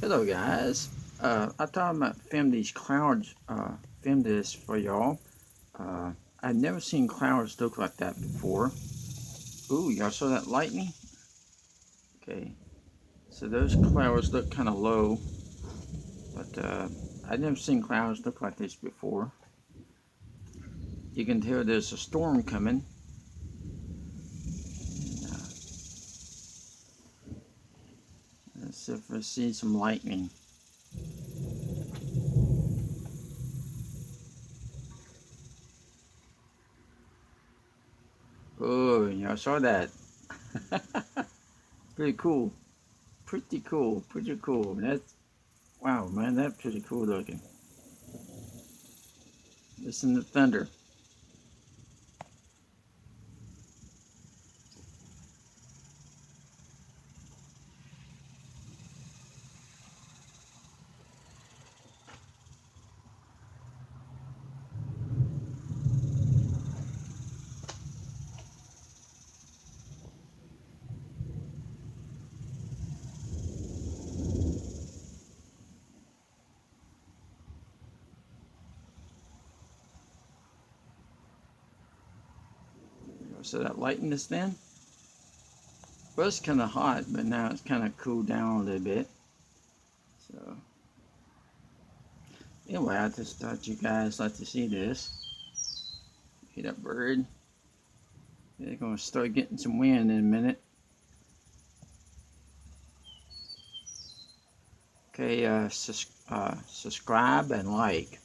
Hello guys. I thought I might film these clouds, film this for y'all. Uh, I've never seen clouds look like that before. Ooh, y'all saw that lightning? Okay, so those clouds look kind of low, but I've never seen clouds look like this before. You can tell there's a storm coming. Let's see if we see some lightning. Oh, y'all saw that? Pretty cool. Pretty cool. Pretty cool. That's wow, man. That's pretty cool looking. Listen to thunder. So that lightning is then. Well, it's kind of hot, but now it's kind of cooled down a little bit. So anyway, I just thought you guys like to see this. See that bird? They're gonna start getting some wind in a minute. Okay, subscribe and like.